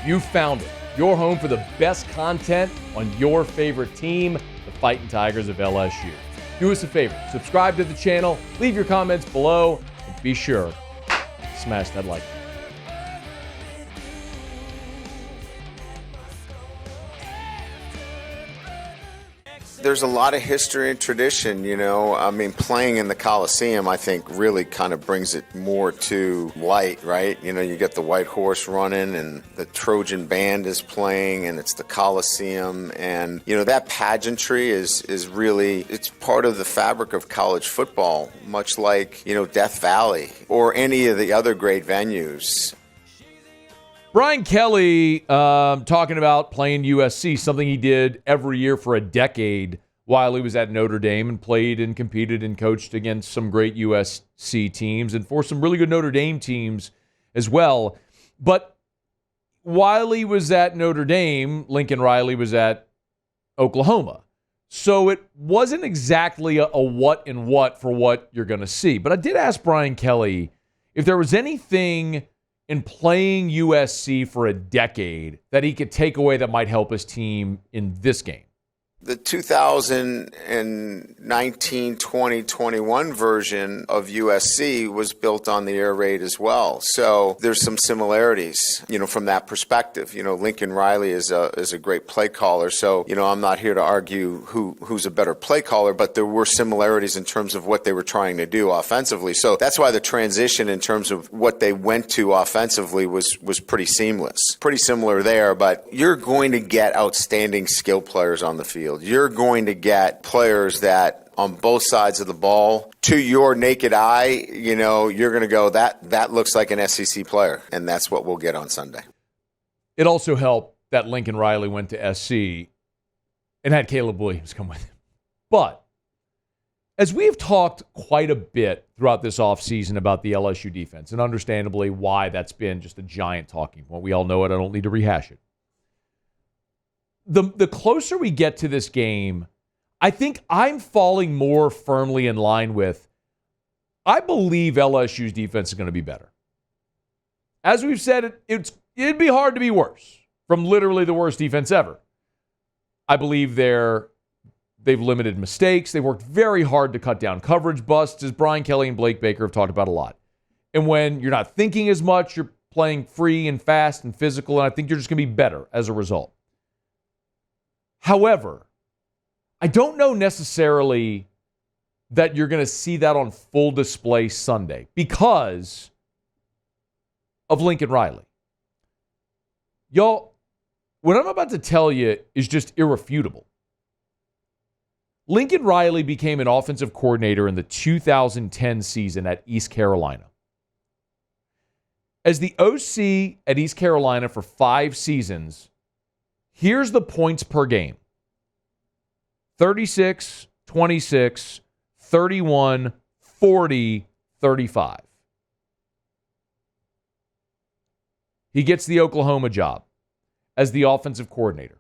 You found it. Your home for the best content on your favorite team, the Fighting Tigers of LSU. Do us a favor. Subscribe to the channel. Leave your comments below. And be sure to smash that like button. There's a lot of history and tradition, you know. I mean, playing in the Coliseum, I think, really kind of brings it more to light, right? You know, you get the white horse running and the Trojan band is playing and it's the Coliseum. And, you know, that pageantry is really, it's part of the fabric of college football, much like, you know, Death Valley or any of the other great venues. Brian Kelly talking about playing USC, something he did every year for a decade while he was at Notre Dame and played and competed and coached against some great USC teams and for some really good Notre Dame teams as well. But while he was at Notre Dame, Lincoln Riley was at Oklahoma. So it wasn't exactly a what and what for what you're going to see. But I did ask Brian Kelly if there was anything in playing USC for a decade that he could take away that might help his team in this game. The 2019, 20, 21 version of USC was built on the air raid as well. So there's some similarities, you know, from that perspective. You know, Lincoln Riley is a great play caller. So, you know, I'm not here to argue who's a better play caller, but there were similarities in terms of what they were trying to do offensively. So that's why the transition in terms of what they went to offensively was pretty seamless. Pretty similar there, but you're going to get outstanding skill players on the field. You're going to get players that on both sides of the ball, to your naked eye, you know, you're going to go, that looks like an SEC player, and that's what we'll get on Sunday. It also helped that Lincoln Riley went to SC and had Caleb Williams come with him. But as we've talked quite a bit throughout this offseason about the LSU defense, and understandably why that's been just a giant talking point, we all know it, I don't need to rehash it. The closer we get to this game, I think I'm falling more firmly in line with, I believe LSU's defense is going to be better. As we've said, it'd be hard to be worse from literally the worst defense ever. I believe they've limited mistakes. They worked very hard to cut down coverage busts, as Brian Kelly and Blake Baker have talked about a lot. And when you're not thinking as much, you're playing free and fast and physical, and I think you're just going to be better as a result. However, I don't know necessarily that you're going to see that on full display Sunday because of Lincoln Riley. Y'all, what I'm about to tell you is just irrefutable. Lincoln Riley became an offensive coordinator in the 2010 season at East Carolina. As the OC at East Carolina for 5 seasons, here's the points per game. 36, 26, 31, 40, 35. He gets the Oklahoma job as the offensive coordinator.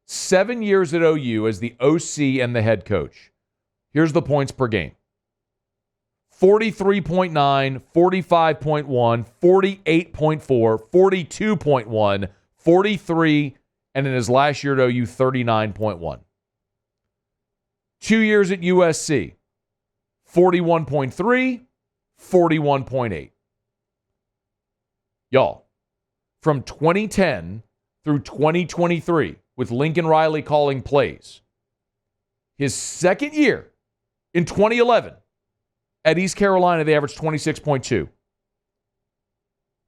7 years at OU as the OC and the head coach. Here's the points per game. 43.9, 45.1, 48.4, 42.1, 43, and in his last year at OU, 39.1. 2 years at USC, 41.3, 41.8. Y'all, from 2010 through 2023, with Lincoln Riley calling plays, his second year in 2011 at East Carolina, they averaged 26.2.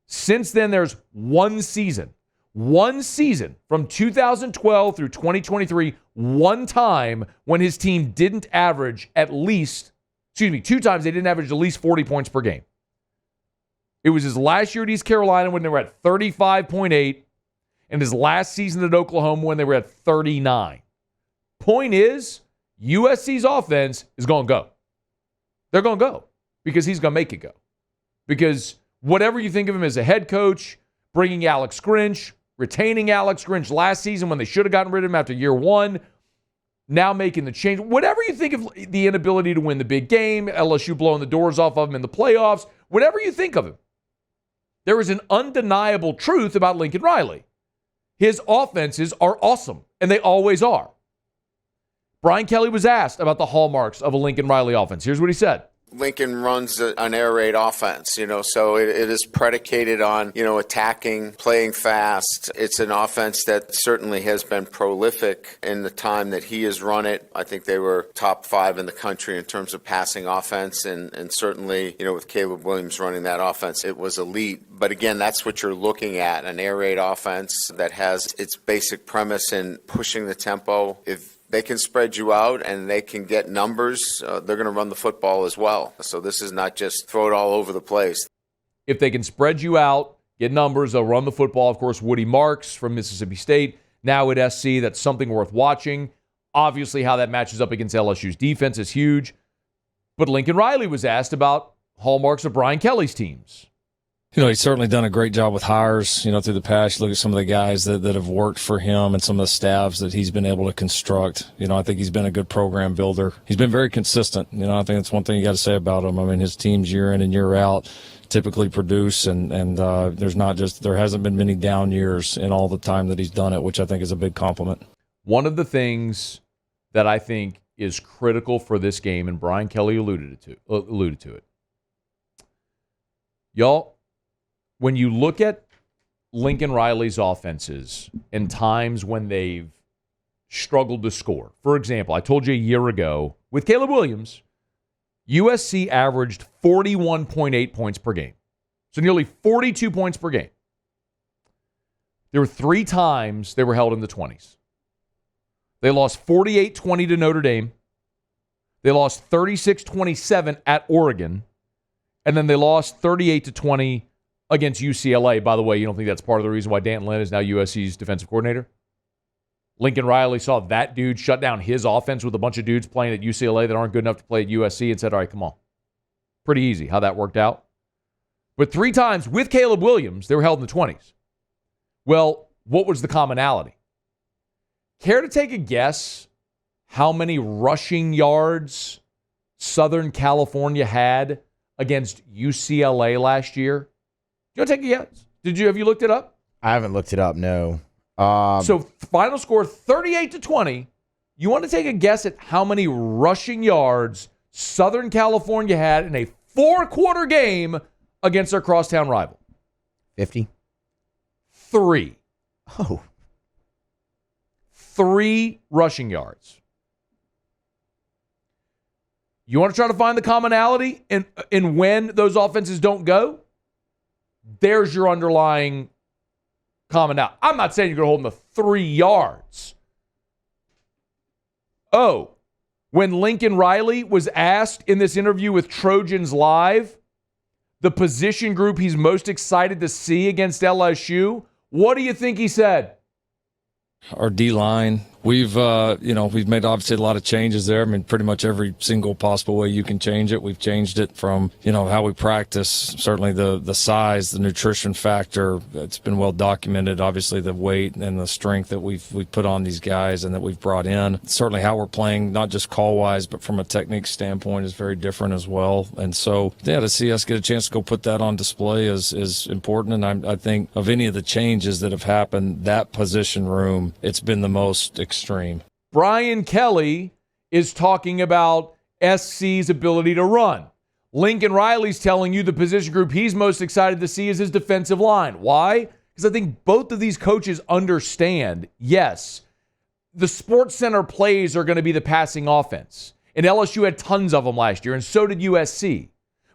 Since then, there's one season from 2012 through 2023, one time when his team didn't average two times they didn't average at least 40 points per game. It was his last year at East Carolina when they were at 35.8, and his last season at Oklahoma when they were at 39. Point is, USC's offense is going to go. They're going to go because he's going to make it go. Because whatever you think of him as a head coach, bringing Alex Grinch, retaining Alex Grinch last season when they should have gotten rid of him after year one, now making the change. Whatever you think of the inability to win the big game, LSU blowing the doors off of him in the playoffs, whatever you think of him, There is an undeniable truth about Lincoln Riley. His offenses are awesome, and they always are. Brian Kelly was asked about the hallmarks of a Lincoln Riley offense. Here's what he said. Lincoln runs an air raid offense, so it is predicated on, attacking, playing fast. It's an offense that certainly has been prolific in the time that he has run it. I think they were top 5 in the country in terms of passing offense, and certainly, with Caleb Williams running that offense, it was elite. But again, that's what you're looking at, an air raid offense that has its basic premise in pushing the tempo. If they can spread you out and they can get numbers, they're going to run the football as well. So this is not just throw it all over the place. If they can spread you out, get numbers, they'll run the football. Of course, Woody Marks from Mississippi State, now at SC, that's something worth watching. Obviously, how that matches up against LSU's defense is huge. But Lincoln Riley was asked about hallmarks of Brian Kelly's teams. He's certainly done a great job with hires, through the past. You look at some of the guys that have worked for him and some of the staffs that he's been able to construct. I think he's been a good program builder. He's been very consistent. I think that's one thing you got to say about him. I mean, his teams year in and year out typically produce, and there hasn't been many down years in all the time that he's done it, which I think is a big compliment. One of the things that I think is critical for this game, and Brian Kelly alluded to it. Y'all, when you look at Lincoln Riley's offenses and times when they've struggled to score, for example, I told you a year ago with Caleb Williams, USC averaged 41.8 points per game. So nearly 42 points per game. There were 3 times they were held in the 20s. They lost 48-20 to Notre Dame. They lost 36-27 at Oregon. And then they lost 38-20 against UCLA. By the way, you don't think that's part of the reason why Dan Lynn is now USC's defensive coordinator? Lincoln Riley saw that dude shut down his offense with a bunch of dudes playing at UCLA that aren't good enough to play at USC and said, all right, come on. Pretty easy how that worked out. But 3 times with Caleb Williams, they were held in the 20s. Well, what was the commonality? Care to take a guess how many rushing yards Southern California had against UCLA last year? You want to take a guess? Have you looked it up? I haven't looked it up, no. So final score 38-20. You want to take a guess at how many rushing yards Southern California had in a 4-quarter game against their crosstown rival? 50? 3. Oh. 3 rushing yards. You want to try to find the commonality in when those offenses don't go? There's your underlying commonality. I'm not saying you're going to hold them to 3 yards. Oh, when Lincoln Riley was asked in this interview with Trojans Live, the position group he's most excited to see against LSU, what do you think he said? Our D-line, we've made obviously a lot of changes there. I mean, pretty much every single possible way you can change it. We've changed it from, how we practice, certainly the size, the nutrition factor. It's been well documented, obviously the weight and the strength that we've put on these guys and that we've brought in. Certainly how we're playing, not just call-wise, but from a technique standpoint is very different as well. And so, to see us get a chance to go put that on display is important. And I think of any of the changes that have happened, that position room, it's been the most extreme. Brian Kelly is talking about SC's ability to run. Lincoln Riley's telling you the position group he's most excited to see is his defensive line. Why? Because I think both of these coaches understand, yes, the Sports Center plays are going to be the passing offense. And LSU had tons of them last year, and so did USC.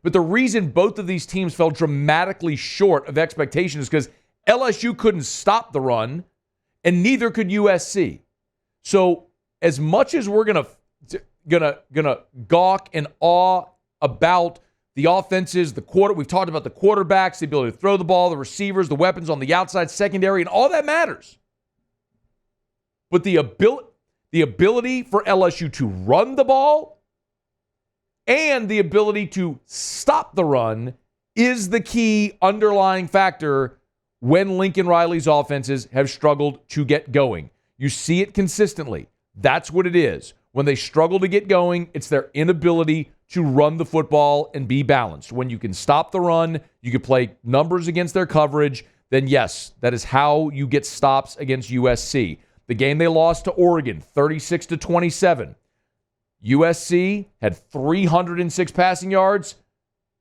But the reason both of these teams fell dramatically short of expectations is because LSU couldn't stop the run, and neither could USC. So as much as we're gonna gawk and awe about the offenses, we've talked about the quarterbacks, the ability to throw the ball, the receivers, the weapons on the outside secondary, and all that matters. But the ability for LSU to run the ball and the ability to stop the run is the key underlying factor when Lincoln Riley's offenses have struggled to get going. You see it consistently. That's what it is. When they struggle to get going, it's their inability to run the football and be balanced. When you can stop the run, you can play numbers against their coverage, then yes, that is how you get stops against USC. The game they lost to Oregon, 36-27. USC had 306 passing yards,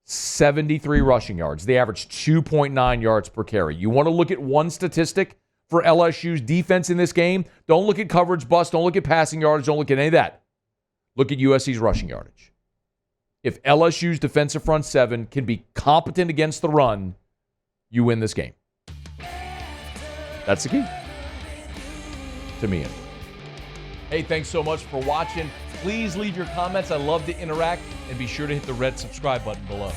73 rushing yards. They averaged 2.9 yards per carry. You want to look at one statistic for LSU's defense in this game? Don't look at coverage bust. Don't look at passing yards. Don't look at any of that. Look at USC's rushing yardage. If LSU's defensive front seven can be competent against the run, you win this game. That's the key. To me. Hey, thanks so much for watching. Please leave your comments. I love to interact. And be sure to hit the red subscribe button below.